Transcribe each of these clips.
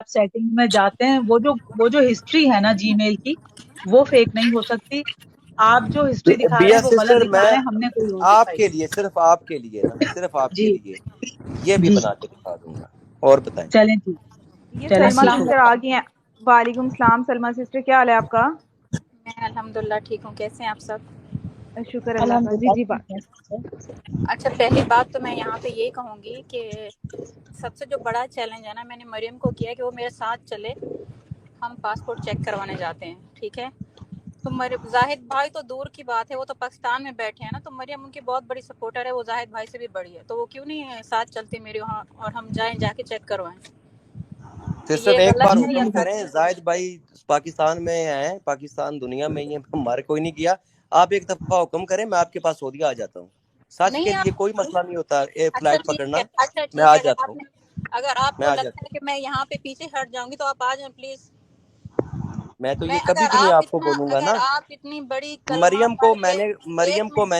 آپ सेटिंग में जाते हैं, वो जो हिस्ट्री है ना जीमेल की, वो फेक नहीं हो सकती। आप जो हिस्ट्री दिखा रहे بیا हैं वो गलत سسٹر दिखा میں रहे हैं, हमने कोई और آپ दिखाई। کے لیے صرف آپ کے لیے نا صرف آپ کے جی لیے یہ بھی جی بنا کے دکھا دوں گا. اور بتائیں. چلیں ٹھیک، یہ چلیں سلما ٹھیک السلام ہے۔ سسٹر آ گئی ہیں. وعلیکم السلام سلما سسٹر، کیا حال ہے آپ کا؟ میں الحمدللہ ٹھیک ہوں. کیسے ہیں آپ سب؟ شکر اللہ کا. جی الحمدللہ جی ٹھیک ہے۔ اچھا، پہلی بات تو میں یہاں پہ یہ کہوں گی کہ سب سے جو بڑا چیلنج ہے نا، میں نے مریم کو کیا کہ وہ میرے ساتھ چلے. ہم پاسپورٹ چیک کروانے جاتے ہیں، ٹھیک ہے؟ تو زاہد بھائی تو دور کی بات ہے، وہ تو پاکستان میں بیٹھے ہیں نا، تو مریم ان کی بہت بڑی سپورٹر ہے، وہ زاہد بھائی سے بھی بڑی ہے، تو وہ کیوں نہیں ساتھ چلتے میرے وہاں اور ہم جا کے چیک کروائیں؟ سسٹر یہ ایک بار غلط ہے یا حکم صحیح؟ کریں، زاہد بھائی پاکستان میں ہیں، پاکستان دنیا میں ہی ہے، ہمارے کوئی نہیں کیا. آپ ایک دفعہ حکم کریں، میں آپ کے پاس سعودیہ آ جاتا ہوں. سچ کے نہیں لیے کوئی آپ، مسئلہ نہیں ہوتا اچھا فلائٹ ٹھیک پکڑنا. ہے، اچھا میں ٹھیک آ ہے، جاتا ہوں، اگر آپ میں کو آ لگتا جاتا ہے کہ میں یہاں پہ پیچھے ہٹ جاؤں گی تو آپ آ جائیں پلیز. ہوں. میں تو یہ میں کبھی بھی نہیں آپ کو بولوں گا اگر نا. آپ اتنی بڑی کلمہ پڑھ کے، ایک میں نے منٹ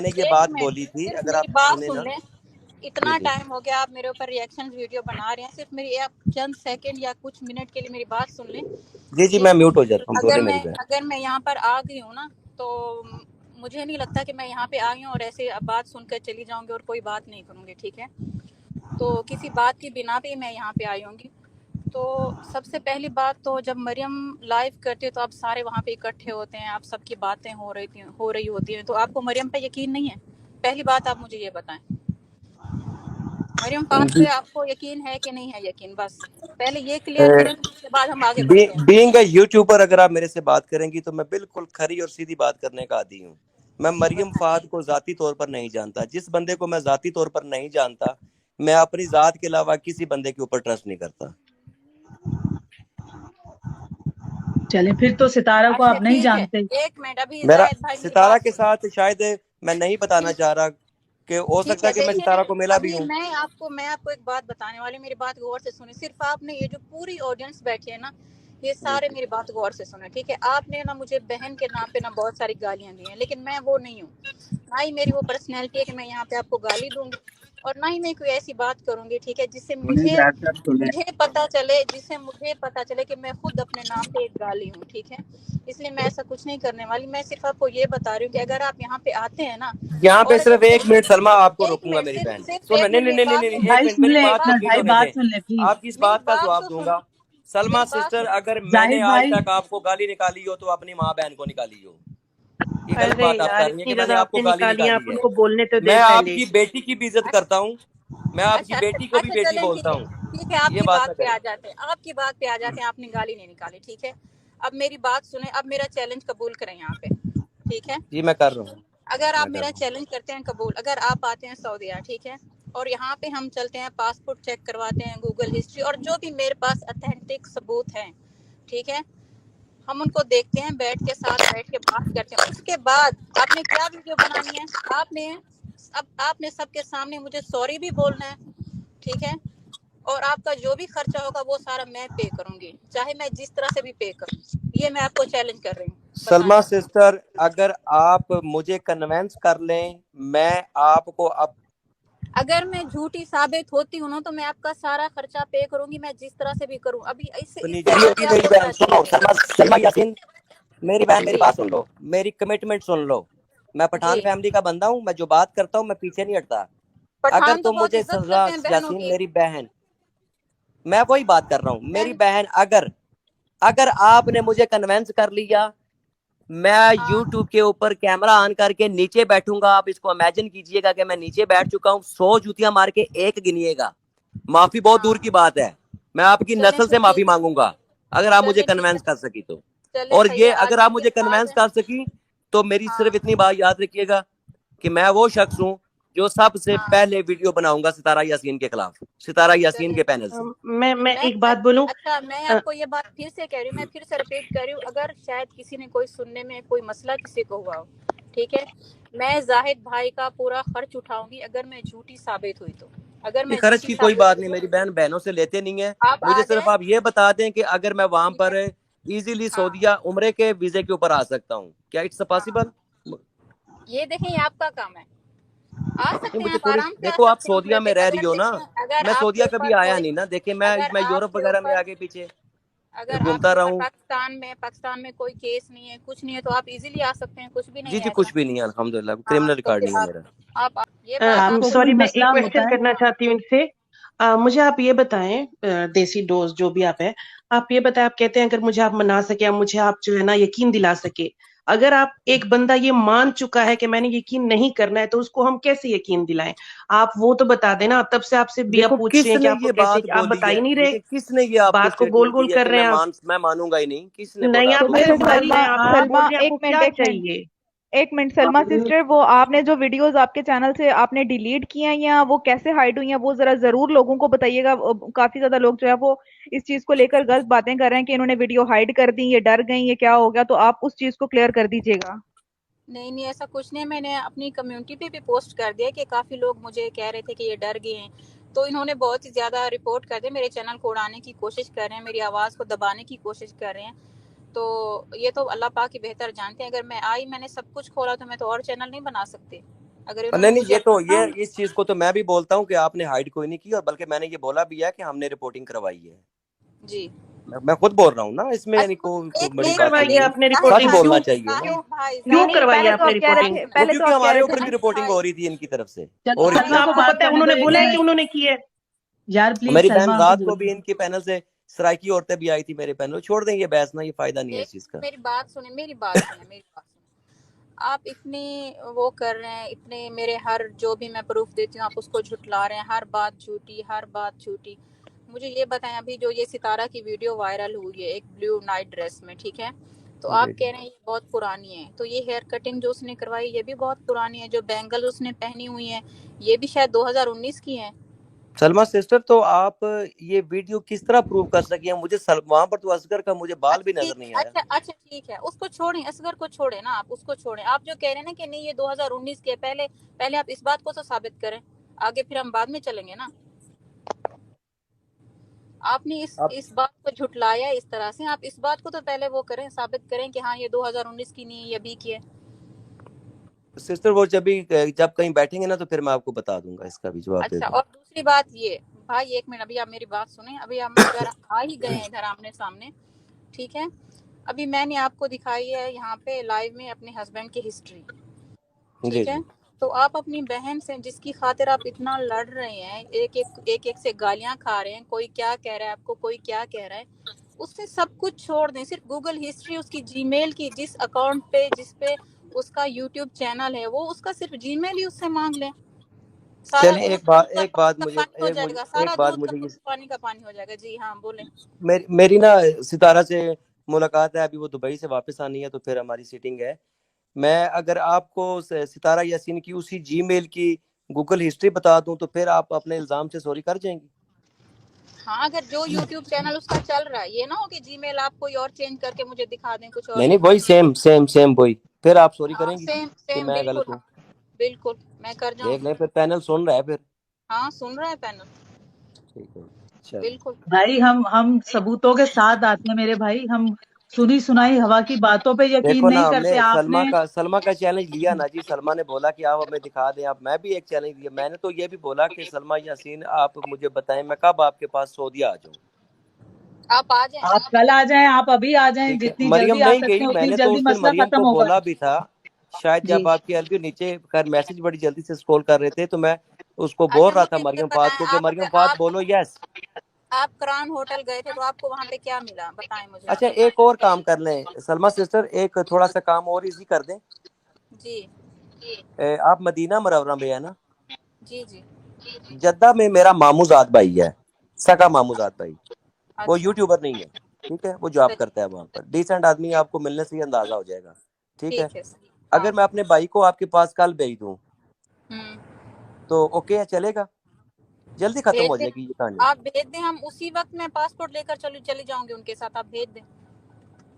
یہ ایک بات منٹ بولی تھی، صرف اگر میری آپ بات سنیں سن نا. لیں. جی اتنا جی ٹائم ہو گیا آپ میرے اوپر ریئیکشن ویڈیو بنا رہے ہیں، صرف میری آپ چند سیکنڈ یا کچھ منٹ کے لیے میری بات سن لیں جی جی کہ میں میوٹ ہو جاتا ہوں، بولے میری بہن. اگر میں یہاں پر آ گئی ہوں نا، تو مجھے نہیں لگتا کہ میں یہاں پہ آئی ہوں اور ایسے بات سن کر چلی جاؤں گی اور کوئی بات نہیں کروں گی، ٹھیک ہے؟ تو کسی بات کی بنا پہ ہی میں یہاں پہ آئی ہوں گی. تو سب سے پہلی بات تو جب مریم لائیو کرتی ہے تو آپ سارے وہاں پہ اکٹھے ہوتے ہیں، آپ سب کی باتیں ہو رہی ہوتی ہیں، تو آپ کو مریم پہ یقین نہیں ہے؟ پہلی بات آپ مجھے یہ بتائیں، مریم پاک جی پہ آپ کو یقین ہے کہ نہیں ہے یقین؟ بس پہلے یہ کلیئر کریں، پھر اس کے بعد ہم آگے بڑھتے ہیں. بینگ اے یوٹیوبر، اگر آپ میرے سے بات کریں گی تو میں بالکل کھری اور سیدھی بات کرنے کا عادی ہوں. میں مریم بتائیں. فہد کو ذاتی طور پر نہیں جانتا. جس بندے کو میں ذاتی طور پر نہیں جانتا، میں اپنی ذات کے علاوہ کسی بندے کے اوپر ٹرسٹ نہیں کرتا. چلیں پھر تو ستارہ کو اچھا آپ نہیں ٹھیک ہے، جانتے۔ ایک منٹ، ابھی میرا زاہد بھائی میری ستارہ بات کے سنیں. ساتھ شاید میں نہیں بتانا چاہ رہا کہ ہو ٹھیک سکتا ہے، ہے کہ میں دیکھیے ستارہ کو ملا بھی ابھی ہوں. میں آپ کو ایک بات بتانے والی ہوں، میری بات غور سے سنیں. صرف آپ نے یہ جو پوری آڈینس بیٹھی ہے نا، یہ جی سارے میری بات غور سے سنیں، ٹھیک ہے؟ آپ نے نا مجھے بہن کے نام پہ نا بہت ساری گالیاں دی ہیں، لیکن میں وہ نہیں ہوں، نہ ہی میری وہ پرسنالٹی ہے کہ میں یہاں پہ آپ کو گالی دوں گی، اور نہ ہی میں کوئی ایسی بات کروں گی، ٹھیک ہے، جس سے مجھے پتا چلے کہ میں خود اپنے نام پہ ایک گالی ہوں، ٹھیک ہے؟ اس لیے میں ایسا کچھ نہیں کرنے والی. میں صرف آپ کو یہ بتا رہی ہوں کہ اگر آپ یہاں پہ آتے ہیں نا، یہاں پہ اور صرف ایک منٹ سلما آپ کو ایک روکوں گا منٹ، میری بہن. صرف سن ایک نہیں منٹ نہیں میری نہیں نہیں بات نہیں، سنیں. ایک بھائی منٹ سن میری لیں، میری بات ایک بات منٹ کمپلیٹ بھائی ہونے دیں. بات سن لیں پلیز۔ آپ کی اس میری بات کا بات تو جواب دوں سن، گا. سلما میری بات سسٹر، سن. اگر میں نے زاہد آج بھائی، تک آپ کو گالی نکالی ہو تو اپنی ماں بہن کو نکالی ہو. یہ غلط ارے بات آپ یار کر رہی ہیں اتنی کہ میں نے جگہ آپ آپ کو نے گالی نکالی ہیں، آپ نکالی ان ہے. کو بولنے تو دیں میں آپ پہلے. کی بیٹی کی بھی عزت کرتا ہوں، میں آپ کی اچھا بیٹی کو بھی اچھا بیٹی چلیں بولتا ٹھیک ہے، ہوں. ٹھیک ہے، آپ یہ کی بات نہ بات پہ کریں. آ جاتے ہیں، آپ نے گالی نہیں نکالی، ٹھیک ہے؟ اب میری بات سنیں، اب میرا چیلنج قبول کریں یہاں پہ، ٹھیک ہے؟ جی میں کر رہا ہوں، اگر آپ میں کر میرا رہا ہوں. چیلنج کرتے ہیں قبول، اگر آپ آتے ہیں سعودیہ، ٹھیک ہے، اور یہاں پہ ہم چلتے ہیں پاسپورٹ چیک کرواتے ہیں، گوگل ہسٹری اور جو بھی میرے پاس اتھینٹک ثبوت ہیں، ٹھیک ہے، ہم ان کو دیکھتے ہیں، بیٹھ کے بات کرتے ہیں. اس کے بعد آپ نے کیا ویڈیو بنانی ہے؟ آپ نے سب کے سامنے مجھے سوری بھی بولنا ہے، ٹھیک ہے؟ اور آپ کا جو بھی خرچہ ہوگا وہ سارا میں پے کروں گی، چاہے میں جس طرح سے بھی پے کروں. یہ میں آپ کو چیلنج کر رہی ہوں، بتائیں. سلما سسٹر، اگر آپ مجھے کنونس کر لیں، میں آپ کو اب اگر میں جھوٹی ثابت ہوتی ہوں نا تو میں آپ کا سارا خرچہ پے کروں گی، میں جس طرح سے بھی کروں. ابھی اس سے آگے آپ میری کو بہن کیا سنو، چاہیے؟ سلما یاسین، میری بہن میری جی بات سن لو، میری کمٹمنٹ سن لو. میں پٹھان جی، فیملی کا بندہ ہوں، میں جو بات کرتا ہوں میں پیچھے نہیں ہٹتا. اگر پٹھان تو تم بہت مجھے عزت سزا، کرتے ہیں بہنوں یاسین کی. میری بہن، میں وہی بات کر رہا ہوں میری بہن، بہن، اگر آپ نے مجھے کنونس کر لیا، میں ہاں یوٹیوب کے اوپر کیمرہ آن کر کے نیچے بیٹھوں گا. آپ اس کو امیجن کیجئے گا کہ میں نیچے بیٹھ چکا ہوں، 100 جوتیاں مار کے ایک گنیے گا. معافی بہت ہاں، دور کی بات ہے، میں آپ کی چلیں نسل پھر سے معافی ٹھیک ہے، مانگوں گا اگر آپ مجھے چلیں ٹھیک ہے، کنونس کر سکی تو. چلیں اور صحیح ہے. یہ اگر آج آپ کے مجھے بعد، کنونس کر سکی تو میری ہاں صرف اتنی بات یاد رکھیے گا کہ میں وہ شخص ہوں جو سب سے ہاں، پہلے ویڈیو بناؤں گا ستارہ یاسین کے خلاف، ستارہ یاسین چلیں کے ٹھیک پینل سے. ہے. میں ایک بات بولوں. اچھا میں آپ کو یہ بات پھر سے کہہ رہی ہوں، میں پھر سے ریپیٹ کر رہی ہوں، اگر شاید کسی نے کوئی سننے میں کوئی مسئلہ کسی کو ہوا ہو، ٹھیک ہے، میں زاہد بھائی کا پورا خرچ اٹھاؤں گی اگر میں جھوٹی ثابت ہوئی تو. اگر یہ میں خرچ جھوٹی کی کوئی ثابت بات ہوئی نہیں، تو میری بہن بہنوں سے لیتے نہیں ہیں. آپ آ مجھے صرف جائیں، آپ یہ بتا دیں کہ اگر میں وہاں ٹھیک پر ہے؟ ایزیلی ہاں، سعودیہ عمرے کے ویزے کے اوپر آ سکتا ہوں، کیا اٹس ہاں، پاسبل؟ یہ دیکھیں یہ آپ کا کام ہے، آ سکتے ہیں مجھے آپ، تھوڑی آرام سے آ دیکھو، آپ سکتے ہیں سعودیہ عمرے پہ. میں رہ اگر رہی ہو نا، دیکھیں، اگر میں آپ کے سعودیہ کبھی اوپر آیا کوئی، نہیں نا. دیکھیں میں اگر آپ یورپ کے وغیرہ میں اوپر، آگے پیچھے. अगर घूमता आपके रहा ऊपर हूँ। पाकिस्तान में कोई केस नहीं है, कुछ नहीं है, तो आप इजीली आ सकते हैं, कुछ भी जी नहीं जी है कुछ ऐसा। भी नहीं है अल्हम्दुलिल्लाह, हाँ, क्रिमिनल तो रिकॉर्ड फिर नहीं है मेरा। आप ये बात आप आपको सॉरी, कोई मैं एक मसला होता क्वेश्चन है? करना चाहती हूँ इनसे। मुझे आप ये बताएं, देसी डोज जो भी आप है, आप ये बताएं, आप कहते हैं अगर मुझे आप मना सके या मुझे आप जो है ना यकीन दिला सके, अगर आप एक बंदा ये मान चुका है कि मैंने यकीन नहीं करना है, तो उसको हम कैसे यकीन दिलाएं? आप वो तो बता देना। तब से आपसे बिया देखो पूछ रही हैं कि किसने आपको ये कैसे, बात आप बोली बता है, ही नहीं रहे, देखिए किसने ये आपको बात को गोल स्टेटमेंट गोल दी है कर कि रहे हैं आप। मैं मानूंगा ही नहीं, किसने नहीं, बोला आप तो आपको खुद फिर ये? मान रहे सलमा हैं, आप खुद आप बोल रहे हैं, एक आपको क्या चाहिए? मिनट सलमा सिस्टर, वो आपने जो वीडियोस आपके चैनल से आपने डिलीट किए हैं या वो कैसे हाइड हुई हैं, वो जरा जरूर लोगों को बताइएगा। काफी ज्यादा लोग जो है वो इस चीज को लेकर गलत बातें कर रहे हैं कि इन्होंने वीडियो हाइड कर दी, ये डर गई, ये क्या हो गया, तो आप उस चीज को क्लियर कर दीजिएगा। नहीं नहीं, ऐसा कुछ नहीं, मैंने अपनी कम्युनिटी पे भी पोस्ट कर दिया कि काफ़ी लोग मुझे कह रहे थे कि ये डर गए हैं, तो इन्होंने बहुत ही ज़्यादा रिपोर्ट कर दिया, मेरे चैनल को उड़ाने की कोशिश कर रहे हैं, मेरी आवाज़ को दबाने की कोशिश कर रहे हैं। तो ये तो अल्लाह पाक ही बेहतर जानते हैं। अगर मैं आई, मैंने सब कुछ खोला, तो मैं तो और चैनल नहीं बना सकती। अगर इन्होंने नहीं नहीं, मुझे ये तो अपना ये इस चीज को तो मैं भी बोलता हूँ कि आपने हाइड कोई नहीं की, और बल्कि मैंने ये बोला भी है कि हमने रिपोर्टिंग करवाई है। जी, मैं खुद बोल रहा हूँ ना, इसमें यानी अच्छा कोई एक बड़ी क्यों एक बात तो करवाई है नहीं है, आपने भाई सच रिपोर्टिंग? भाई बोलना क्यों चाहिए ना। भाई भाई क्यों भाई करवाई है पहले तो आपने आप कह रहे रिपोर्टिंग? थे, वो पहले तो क्योंकि आप कह हमारे रहे ऊपर थे भी नहीं रिपोर्टिंग भाई। हो रही थी इनकी तरफ से, चलो और तो सलमा को आपको बात पता है करने दो उन्होंने एक बोला है कि मिनट। उन्होंने की है। यार प्लीज मेरी बहन सलमा को रात को बोलने भी दो। इनके पैनल से सराइकी औरतें भी आई थी मेरे पैनल। छोड़ दें ये बहस ना, ये फायदा नहीं है एक इस चीज का। मेरी बात सुने, मेरी बात सुने, मेरी बात सुने। आप इतनी वो कर रहे हैं, इतने मेरे हर जो भी मैं प्रूफ देती हूँ आप उसको झुटला रहे हैं, हर बात झूठी, हर बात झूठी। मुझे ये बताएं, अभी जो ये सितारा की वीडियो वायरल हुई है एक ब्लू नाइट ड्रेस में, ठीक है, तो आप जी कह जी। रहे हैं ये बहुत पुरानी है, तो ये हेयर कटिंग जो उसने करवाई ये भी बहुत पुरानी है, जो बैंगल उसने पहनी हुई है ये भी शायद 2019 की है। सलमा सिस्टर, तो आप ये वीडियो किस तरह प्रूव कर सकी हैं? मुझे वहां पर तो असगर का मुझे बाल अच्छा भी नजर ठीक नहीं है, आया। अच्छा ठीक है, उसको छोड़ें, असगर को छोड़ें ना, आप उसको छोड़ें। आप जो कह रहे हैं ना कि नहीं ये 2019 के, पहले पहले आप इस बात को तो साबित करें, आगे फिर हम बाद में चलेंगे ना। आपने आप इस बात को झुटलाया इस तरह से, आप इस बात को तो पहले वो करें, साबित करें कि हाँ ये 2019 की नहीं है, ये अभी की है। सिस्टर वो जब कहीं बैठेंगे ना तो फिर मैं आपको बता दूंगा, इसका भी जवाब दे अच्छा, दूंगा। और दूसरी बात ये, भाई एक मिनट, अभी आप मेरी बात सुने, अभी हम अगर आ ही गए हैं इधर आमने सामने, ठीक है, अभी मैंने आपको दिखाई है यहाँ पे लाइव में अपने हस्बैंड की हिस्ट्री, जी ठीक है, जी। तो आप अपनी बहन से जिसकी खातिर आप इतना लड़ रहे हैं, एक से गालियां खा रहे हैं, कोई क्या कह रहा है आपको, कोई क्या कह रहा है, उससे सब कुछ छोड़ दें, सिर्फ गूगल हिस्ट्री उसकी जीमेल की, जिस अकाउंट पे जिस पे उसका यूट्यूब चैनल है, वो उसका सिर्फ जीमेल ही उससे मांग लें, सारा चलें, मतलब दूध का पानी का पानी हो जाएगा, एक सारा बात दूध का मुझे ये, पानी का पानी हो जाएगा। जी हाँ, बोले। मेरी ना सितारा से मुलाकात है, अभी वो दुबई से वापस आनी है, तो फिर हमारी सीटिंग है। मैं अगर आपको सितारा यासीन की उसी जीमेल की गूगल हिस्ट्री बता दूं तो फिर आप अपने इल्जाम से सॉरी कर जाएंगी? हाँ, अगर जो यूट्यूब चैनल उसका चल रहा है, ये ना हो कि जीमेल आप कोई और चेंज करके मुझे दिखा दें, कुछ और नहीं नहीं, लिख वही दें। सेम वही, फिर आप सॉरी हाँ, करेंगी सेम कि सेम, मैं गलत बिल्कुल हूँ? बिल्कुल, मैं कर देख जाऊंगी। लें, फिर पैनल सुन रहा है फिर। हाँ, सुन रहा है पैनल, ठीक है, चलो। बिल्कुल। भाई हम सबूतों के साथ आते हैं मेरे भाई, हम सुनी सुनाई हवा की बातों पे यकीन देखो ना, नहीं करते। हमने आपने सलमा का चैलेंज लिया ना जी। सलमा ने बोला कि आप हमें दिखा दें, आप, मैं भी एक चैलेंज लिया। मैंने तो ये भी बोला कि सलमा यासीन आप मुझे बताएं मैं कब आपके पास सऊदीया आ जाऊं। आप आ जाएं। आप कल आ जाएं, आप अभी आ जाएं, ठीक है, जितनी मरियम जल्दी आ नहीं सकते गई। हैं उतनी मैंने तो जल्दी उस दिन मसला मरियम खत्म को होगा। बोला भी था, शायद जी जब आपकी अलवी नीचे कर मैसेज बड़ी जल्दी से स्क्रॉल कर रहे थे तो मैं उसको बोल अच्छा रहा था मुझे ये मरियम फात बताएं, को कि मरियम फात बोलो यस। आप क्राउन होटल गए थे तो आपको वहाँ पे क्या मिला, बताएं मुझे आप। अच्छा, एक और काम कर लें सलमा सिस्टर, एक थोड़ा सा काम और इजी कर दें। जी आप मदीना मुनव्वरा में है ना? जी जी। जद्दा में मेरा मामूजाद भाई है, सगा मामूजाद भाई। वो अच्छा, यूट्यूबर नहीं है, ठीक है, वो जॉब सही, करता है वहां पर, डिसेंट आदमी है, आपको मिलने से ही अंदाजा हो जाएगा। ठीक है, ठीक है, सही, अगर हाँ। मैं अपने भाई को आपके पास कल भेज दूं हम्म, तो ओके है, चलेगा? जल्दी खत्म भेज हो दें, जाएगी ये कहानी। आप भेज दें, हम उसी वक्त मैं पासपोर्ट लेकर चली जाऊंगी उनके साथ, आप भेज दें।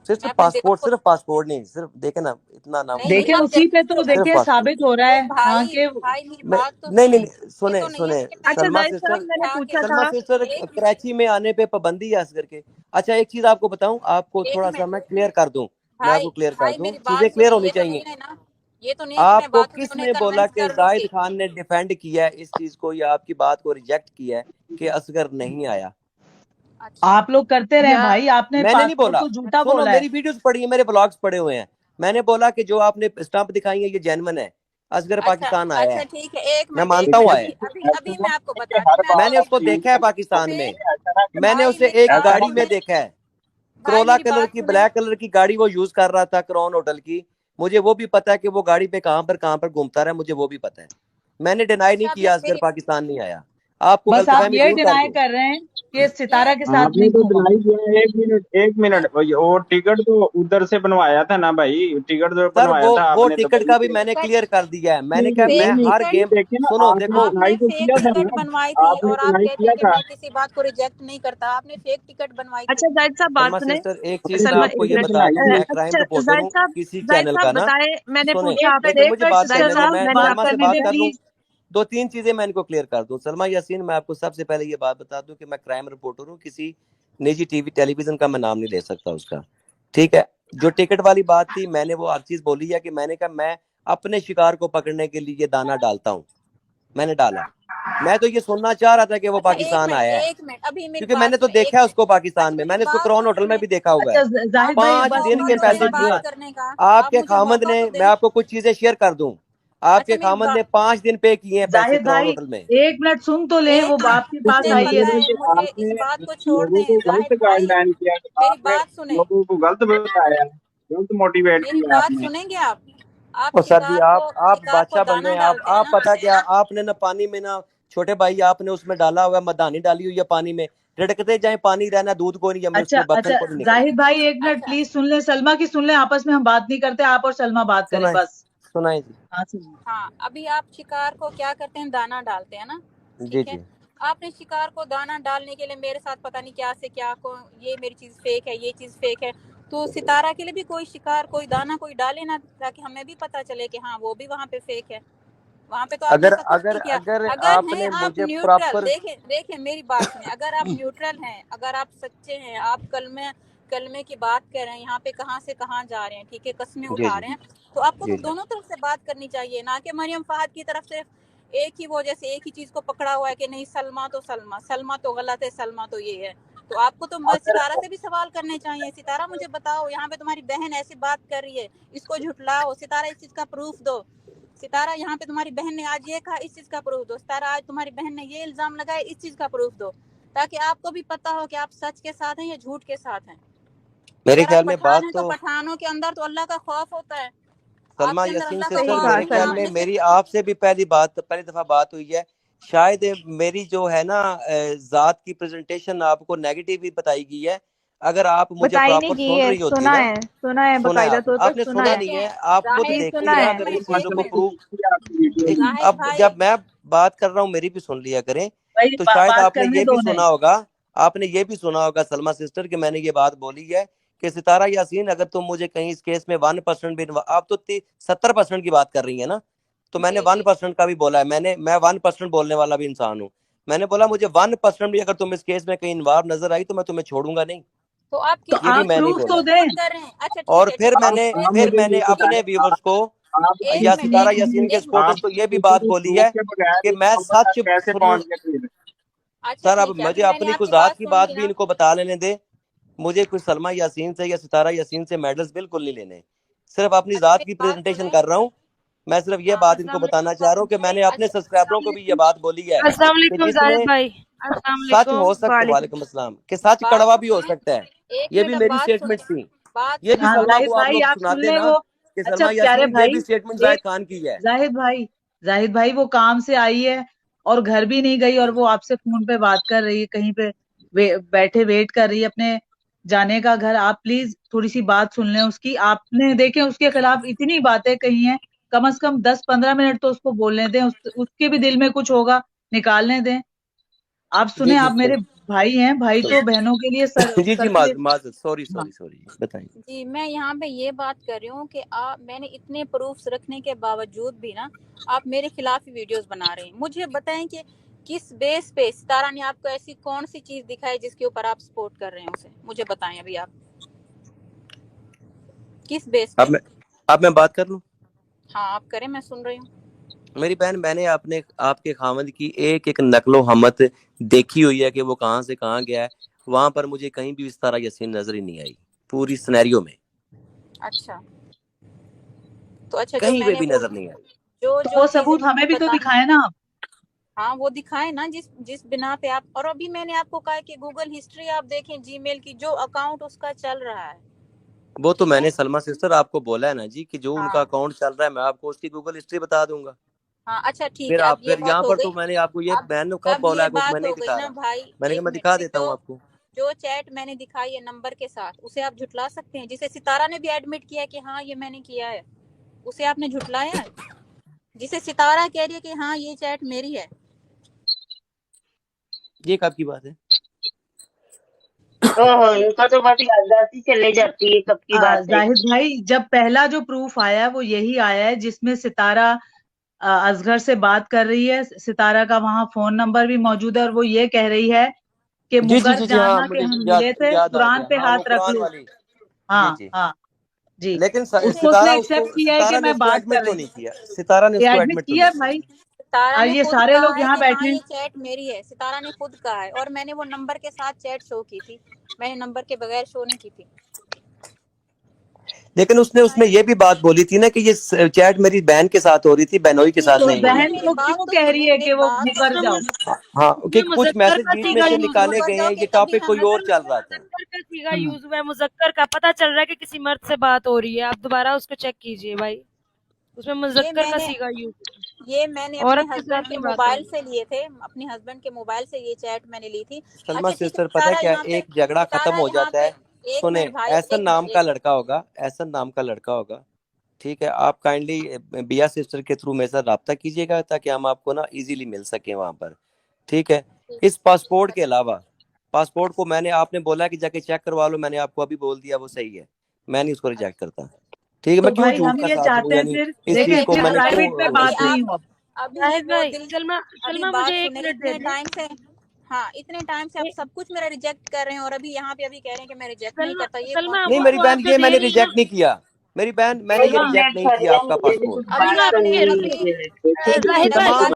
मैं अपने देवर को, सिर्फ पासपोर्ट नहीं, सिर्फ देखे ना, इतना ना नहीं नहीं, देखे मतलब, आप उसी जल्दी पे से तो सिर्फ देखे पासपोर्ट। साबित हो रहा ओ है। हाँ भाई के भाई मेरी मैं, बात तो नहीं नहीं सुने, नहीं, ये सुने तो नहीं है सुने कि मैं अच्छा सलमा जाहिद सिस्टर, साहब, मैंने उठा के, पूछा सलमा था। सिस्टर एक कराची में आने पे पाबंदी है असगर के। अच्छा, एक चीज आपको बताऊं, आपको एक थोड़ा सा मिनट, मैं क्लियर कर दूं, मैं भाई आपको क्लियर कर भाई दूं, मेरी चीजें बात क्लियर सुने, होनी ये तो नहीं चाहिए। है ना, ये तो नहीं है कि मैं आपको बात में उन्हें किसने बोला कन्विंस कि कर जाहिद दूंगी। खान ने डिफेंड किया है इस चीज को या आपकी बात को रिजेक्ट किया है कि असगर नहीं आया? अच्छा आप लोग करते रहे या भाई, आपने मैंने नहीं पासपोर्ट बोला, को झूठा सुनो बोला है। मेरी वीडियोस पड़ी है, मेरे ब्लॉग्स पड़े हुए हैं, मैंने बोला कि जो आपने स्टंप दिखाई है ये जेन्युइन है, असगर अच्छा पाकिस्तान आया अच्छा है, ठीक है, एक मैं मिनट मानता हूँ आया अभी है, अभी अभी मैं आपको बताती हूँ, मैं मैंने आपको उसको एक देखा है मिनट पाकिस्तान में, फेक मैंने भाई उसे मेरी एक बात गाड़ी में सुने, देखा है, भाई करोला मेरी कलर बात की सुने। ब्लैक कलर की गाड़ी वो यूज कर रहा था क्राउन होटल की, मुझे वो भी पता है कि वो गाड़ी पे कहाँ पर घूमता रहा, मुझे वो भी पता है, मैंने डिनाई नहीं अच्छा किया असगर मेरी पाकिस्तान नहीं आया, आपको बस आप गलतफहमी ये दूर कर डिनाई दूं। कर रहे हैं कि सितारा ये के साथ आपने नहीं तो घूमा। दिलाई दिया। एक मिनट वो टिकट तो उधर से बनवाया था ना भाई, टिकट जो सर बनवाया था वो आपने टिकट दुबई का भी से। मैंने टिकट क्लियर कर दिया है, मैंने कहा नहीं मैं फेक नहीं, हर टिकट गेम, देखिए ना, सुनो आपने देखो, दिलाई आपने तो फेक किया था टिकट ना, बनवाई थी आपने और आप दिलाई कहते किया हैं कि था। मैं किसी बात को रिजेक्ट नहीं करता, आपने फेक टिकट बनवाई थी। अच्छा जाहिद साहब बात सलमा सुने। सिस्टर एक चीज आपने मैं सलमा फेक आपको एक ये टिकट मिनट बता बनाई दूं, थी। मैं क्राइम अच्छा रिपोर्टर हूँ किसी जाहिद चैनल का साहब ना, बताए, मैंने सुने पूछा एक आपसे। मिनट मुझे बात जाहिद करने दो, साहब मैं मैंने बात सलमा आपसे से करने बात दे कर लूं, प्लीज। दो तीन चीजें मैं इनको क्लियर कर दूं। सलमा यासीन, मैं आपको सबसे पहले ये बात बता दूं कि मैं क्राइम रिपोर्टर हूँ, किसी निजी टीवी टेलीविजन का मैं नाम नहीं ले सकता उसका, ठीक है। जो टिकट वाली बात थी, मैंने वो हर चीज बोली है कि मैंने कहा मैं अपने शिकार को पकड़ने के लिए ये दाना डालता हूँ, मैंने डाला, मैं तो ये सुनना चाह रहा था कि वो अच्छा पाकिस्तान आया है, एक मिनट अभी मेरी क्योंकि बात मैंने तो सुने, एक देखा है मिनट। उसको पाकिस्तान अच्छा में, मेरी मैंने उसको बात क्राउन तो होटल में सुने, भी देखा हुआ है, अच्छा जाहिद भाई एक 5 बात दिन मौका के सुनिए तो दे पैसे सलमा की दिए बात हैं, बात। करने का, आप आपके मुझे खामद मौका ने, तो मैं दे। आपको कुछ चीजें शेयर कर दूं, अच्छा आपके मेरी खामद बात, ने 5 दिन पे किए हैं पैसे जाहिद क्राउन भाई होटल में। एक मिनट सुन तो ले, वो एक मिनट आपके पास इसका मुझे आई है। पता मतलब है है, कि मुझे इस आपने बात को छोड़ लोगों को दें गलत जाहिद भाई, गाइडलाइन किया, मेरी आपने बात सुने, लोगों को गलत बताया, गलत मोटिवेट मेरी किया बात आपने। सुनेंगे आप और सर जी आप शिकार को बादशाह बन दाना गए, डालते हैं आप ना। पता क्या, आपने ना पानी में ना, छोटे भाई आपने उसमें डाला हुआ है, मदानी डाली हुई है पानी में, रिड़कते जाए, पानी रहना, दूध को नहीं, हमें अच्छा उसको बथन अच्छा को नहीं निकलना। जाहिद भाई एक मिनट अच्छा प्लीज सुन ले, सलमा की सुन ले, आपस में हम बात नहीं करते, आप और सलमा बात करें सुनाए बस। सुनाए जी। हाँ सुनिए। हाँ, अभी आप शिकार को क्या करते हैं, दाना डालते हैं ना, जी ठीक है। जी आपने शिकार को दाना डालने के लिए मेरे साथ पता नहीं क्या से क्या को, ये मेरी चीज़ फेक है, ये चीज़ फेक है, तो सितारा के लिए भी कोई शिकार, कोई दाना कोई डाले ना, ताकि हमें भी पता चले कि हाँ वो भी वहाँ पे फेक है। वहाँ पे तो आपने अगर सपोर्ट अगर नहीं किया। अगर अगर हैं आपने आप मुझे न्यूट्रल, प्रॉपर देखें देखें मेरी बात सुने, अगर आप न्यूट्रल हैं, अगर आप सच्चे हैं, आप कलमे की बात कर रहे हैं, यहाँ पे कहाँ से कहाँ जा रहे हैं, ठीक है, कस्में जी उठा जी रहे हैं, तो आपको जी तो जी दोनों तरफ से बात करनी चाहिए, ना कि मरियम फहद की तरफ से एक ही, वो जैसे एक ही चीज़ को पकड़ा हुआ है कि नहीं सलमा तो सलमा तो गलत है, सलमा तो ये है। तो आपको तो सितारा से भी सवाल करने चाहिए, सितारा मुझे बताओ, यहाँ पे तुम्हारी बहन ऐसी बात कर रही है, इसको झुठलाओ, सितारा इस चीज़ का प्रूफ दो। सितारा यहाँ पे तुम्हारी बहन ने आज ये कहा, इस चीज़ का प्रूफ दो। सितारा आज तुम्हारी बहन ने ये इल्ज़ाम लगाया, इस चीज़ का प्रूफ दो, ताकि आपको भी पता हो कि आप सच के साथ हैं या झूठ के साथ हैं। मेरे अगर आप ख्याल में पठान बात हैं तो तो पठानों के अंदर तो अल्लाह का खौफ होता है, सलमा आपके अंदर यासीन अल्लाह का सिस्टर, सही खौफ कहा मेरे नहीं है। ख्याल सलमा। में लेकिन मेरी आपसे भी पहली दफा बात हुई है, शायद मेरी जो है ना जात की प्रेजेंटेशन आपको नेगेटिव ही बताई गई है, अगर आप मुझे बताई नहीं प्रॉपर की सुन है, रही होती ना, सुना है सुना है बकायदा तौर पर आपने सुना सुना है। नहीं है, देखें आप खुद जाहिद, जी देखती सुना है है। अगर इस एक चीजों को मिनट, प्रूव, आपकी जाहिद अब भाई, जब मैं बात कर रहा हूँ मेरी भी सुन लिया करें, भाई तो शायद बात आपने करने ये दो भी उन्हें। सुना होगा, आपने ये भी सुना होगा सलमा सिस्टर कि मैंने ये बात बोली है कि सितारा यासीन अगर तुम मुझे कहीं इस केस में 1% भी, आप तो 70% की बात कर रही है ना, तो मैंने जी जी 1% का भी बोला है, मैं 1% बोलने वाला भी इंसान हूँ, मैंने बोला मुझे 1% भी अगर तुम इस केस में कहीं इन्वॉल्व नजर आई तो मैं तुम्हें छोड़ूंगा नहीं, तो आप तो किस ये भी आप चीज़ मैंने को प्रूफ बोला तो है। दें। सपोर्ट कर रहे हैं? अच्छा और ठीक फिर है, मैंने एक आप फिर मुझे मिनट, मैंने ये अपने बताएं, व्यूवर्स को आप या एक मिनट, सितारा एक यासीन के मिनट। एक मिनट। सपोर्टर्स आप को ये भी बात किसी बोली प्रूफ है के बगैर कि इस मैं नंबर तक सच कैसे सुन, पहुंच गए थे? अच्छा सर अब ठीक है, मुझे अभी मैंने अपनी आपकी कुछ जात बात की सुन बात ली भी ना। इनको बता लेने दे, मुझे कुछ सलमा यासीन से या सितारा यासीन से मेडल्स बिल्कुल नहीं लेने, सिर्फ अपनी अच्छा जात की मेरी बात प्रेजेंटेशन सुने। कर रहा हूँ, मैं सिर्फ ये हाँ, बात इनको अस्सलाम बताना वालेकुम चाह रहा हूँ कि मैंने अपने अच्छा सब्सक्राइबरों को भी ये बात बोली है अस्सलाम कि वालेकुम जाहिद जिसमें भाई। अस्सलाम सच वालेकुम। हो सकता, वालेकुम। वालेकुम अस्सलाम, कि सच बात कड़वा तो भी हो सुने, सकता है, एक ये मिनट, भी अब मेरी बात सुने, स्टेटमेंट थी, बात ये भी सुने। हाँ सलमा जाहिद को आप भाई लोग आप सुन सुनाते ले ना वो। कि अच्छा सलमा प्यारे यासीन ये भाई, भी स्टेटमेंट एक जाहिद खान की है। जाहिद भाई वो काम से आई है और घर भी नहीं गई और वो आपसे फोन पे बात कर रही है, कहीं पे बैठे वेट कर रही है अपने जाने का घर। आप प्लीज थोड़ी सी बात सुन लें उसकी। आपने देखें उसके खिलाफ इतनी बातें कही हैं, कम से कम 10-15 मिनट तो उसको बोलने दें, उसके भी दिल में कुछ होगा, निकालने दें। आप जी सुने, जी आप मेरे भाई हैं, भाई तो बहनों के लिए जी जी सर पे। माजरत, सॉरी हाँ सॉरी सॉरी, बताइए। जी, मैं यहाँ पे ये बात कर रही हूँ कि आप, मैंने इतने प्रूफ्स रखने के बावजूद भी ना आप मेरे खिलाफ ही वीडियोस बना रहे हैं। मुझे बताएं कि किस बेस पे सितारा ने आपको ऐसी कौन सी चीज़ दिखाई जिसके ऊपर आप सपोर्ट कर रहे हैं उसे, मुझे बताएं अभी आप किस बेस पे। अब मैं बात कर लूं। हाँ आप करें, मैं सुन रही हूँ। मेरी बहन, मैंने आपके खामद की एक एक नकलो हमत देखी हुई है कि वो कहाँ से कहाँ गया है, وہاں پر مجھے کہیں بھی ستارہ یاسین نظر ہی نہیں آئی پوری سینیریو میں، اچھا تو اچھا جو کہیں میں پہ نے بھی نظر نہیں آئی۔ جو تو وہ چیزیں ثبوت ہمیں بھی تو بتائی دکھائے نا آپ۔ ہاں وہ دکھائے نا جس بنا پہ آپ، اور ابھی میں نے آپ کو کہا کہ گوگل ہسٹری آپ دیکھیں جی میل کی، جو اکاؤنٹ اس کا چل رہا ہے، وہ تو ٹھیک میں ہے نے سلمہ سسٹر آپ کو بولا ہے نا جی کہ جو ان کا ہاں اکاؤنٹ چل رہا ہے میں آپ کو اس کی گوگل ہسٹری بتا دوں گا۔ ہاں اچھا ٹھیک پھر ہے، اب آپ یہ پھر بات یہاں ہو پر گئی۔ تو میں نے آپ کو یہ اب میں نے کب اب بولا یہ ہے کہ میں بات نہیں ہو گئی دکھا نا رہا، بھائی، میں نے کہا ایک میں منٹ دکھا کہ دیتا ہوں آپ کو۔ جو چیٹ میں نے دکھائی ہے نمبر کے ساتھ، اسے آپ جھٹلا سکتے ہیں، جسے ستارہ نے بھی ایڈمٹ کیا کہ ہاں یہ میں نے کیا ہے، اسے آپ نے جھٹلایا ہے؟ جسے ستارہ کہہ رہی ہے کہ ہاں یہ چیٹ میری ہے۔ یہ کب کی بات ہے؟ ان کا تو بس یادداشت ہی چلے جاتی ہے، کب کی بات ہے۔ زاہد بھائی جب پہلا جو پروف آیا وہ یہی آیا ہے جس میں ستارہ اصغر سے بات کر رہی ہے، ستارہ کا وہاں فون نمبر بھی موجود ہے، اور وہ یہ کہہ رہی ہے کہ جی جی مگر جی جی ہاں جانا کہ مجھے ہم یاد ملے تھے یاد آ قرآن گیا، پہ ہاں وہ ہاتھ رکھ قرآن لے۔ والی۔ ہاں جی جی ہاں جی، لیکن اس کو اس ستارہ نے اس کو ایکسپٹ کیا ہے کہ ستارہ نے میں اس کو بات کر ایڈمٹ تو رہی نہیں کیا، ستارہ نے ہوں، اس یہ کو ایڈمٹ ایڈمٹ تو کیا نہیں بھائی، ستارہ اور نے یہ خود سارے کہا لوگ ہے یہاں کہ ہاں بیٹھے ہیں۔ یہ چیٹ میری ہے، ستارہ نے خود کہا ہے، اور میں نے وہ نمبر کے ساتھ چیٹ شو کی تھی، میں نے نمبر کے بغیر شو نہیں کی تھی۔ لیکن اس نے اس میں یہ بھی بات بولی تھی نا کہ یہ چیٹ میری بہن کے ساتھ ہو رہی تھی، بہنوئی کے ساتھ تو نہیں ہو رہی بہن تھی۔ میری کو بات کیوں تو کہہ سنیں، رہی ہے کہ میری وہ بات تو مکر جاؤ؟ ہاں کہ میں کچھ مذکر میسج کا بیچ میں سیگا سے یوز نکالے مکر گئے جاؤ ہیں، گے یہ تبھی ٹاپک ہم، کوئی اور اگر چل رہا تھا۔ مذکر کا سیگا ہوں۔ یوز ہوا ہے، مذکر کا پتہ چل رہا ہے کہ کسی مرد سے بات ہو رہی ہے، آپ دوبارہ اس کو چیک کیجئے بھائی، اس میں یہ مذکر میں کا نے سیگا یوز ہے، یہ میں نے اپنے عورت کے ہسبینڈ ساتھ کے نہیں بات ہو موبائل رہی۔ سے لیے تھے، اپنے ہسبینڈ کے موبائل سے یہ چیٹ میں نے لی تھی۔ سلمہ اچھا ٹھیک ہے، سسٹر پتہ ہے ستارہ کیا، یہاں پہ، ایک جھگڑا ختم ستارہ ہو یہاں جاتا پہ، ہے۔ ایک سنیں، منٹ بھائی، احسن ایک منٹ نام کا ایک لڑکا ہوگا، احسن نام کا لڑکا ہوگا، ٹھیک ہے، آپ کائنڈلی بیا سسٹر کے تھرو میرے ساتھ رابطہ کیجیے گا تاکہ ہم آپ کو نا ایزیلی مل سکیں وہاں پر، ٹھیک ہے۔ اس پاسپورٹ کے علاوہ، پاسپورٹ کو میں نے آپ نے بولا کہ جا کے چیک کروا لو، میں نے آپ کو ابھی بول دیا وہ صحیح ہے، میں نہیں اس کو ریجیکٹ کرتا، ٹھیک ہے۔ تو میں کیوں بھائی جھوٹ ہم کا یہ ساتھ دوں، چاہتے ہیں یعنی پھر اس دیکھیں چیز کو پھر میں نے کیوں پرائیویٹ میں ابھی بات اس نہیں آپ، ہو اب۔ ابھی زاہد وہ بھائی، دل، ابھی سلمہ مجھے بات ایک سنیں، منٹ دے اتنے دیں۔ ٹائم سے، ہاں اتنے ٹائم سے آپ سب کچھ میرا ریجیکٹ کر رہے ہیں، اور ابھی یہاں پہ ابھی کہہ رہے ہیں کہ میں ریجیکٹ نہیں سلمہ کرتا، یہ کون سلمہ سی نہیں وہ میری بات تو ہے؟ بہن، آپ جو یہ میں دے نے رہی ہیں نا، ریجیکٹ نہیں کیا، میری بہن میں نے یہ ایک سلمہ ریجیکٹ منٹ نہیں ٹھہر کیا جائیں، آپ کا مجھے بھی پاسپورٹ۔ کچھ ابھی بات سلمہ آپ نے کرنی رکیے ابھی رکیے، ہے، ٹھیک ہے؟ زاہد ابھی بھائی تمام بات